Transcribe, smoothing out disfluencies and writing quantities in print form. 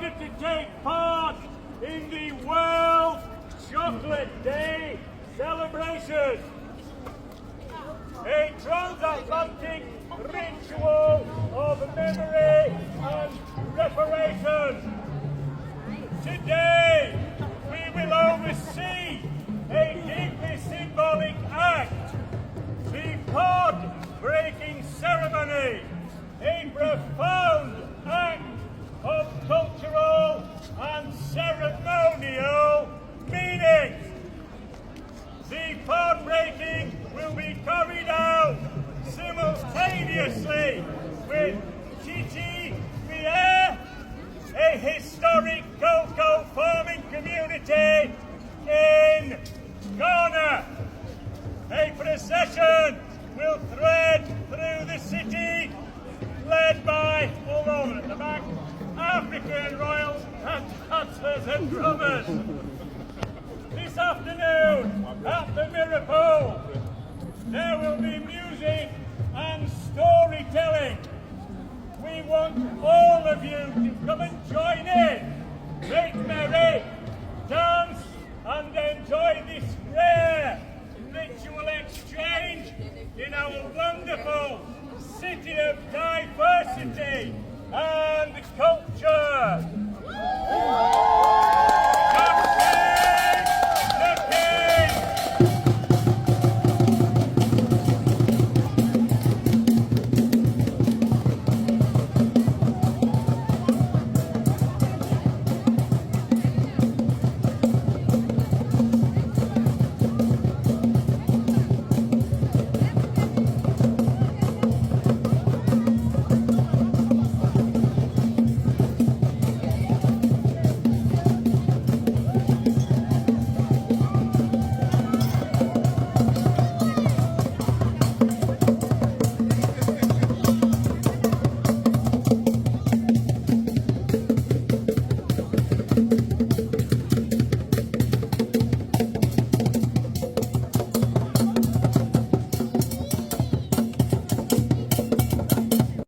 order to take part in the World Chocolate Day celebration. A transatlantic ritual of memory and reparation. Today, we will oversee a deeply symbolic act, the pod-breaking ceremony, a profound act of cultural and ceremonial meaning. The pod breaking will be carried out simultaneously with Chichi Fier, a historic cocoa farming community in Ghana. A procession will thread through the city, led by, all over at the back, African royals and dancers and drummers. This afternoon at the Mirror Pool, there will be music and storytelling. We want all of you to come and join in, make merry, dance and enjoy this rare ritual exchange in our wonderful city of diversity and culture.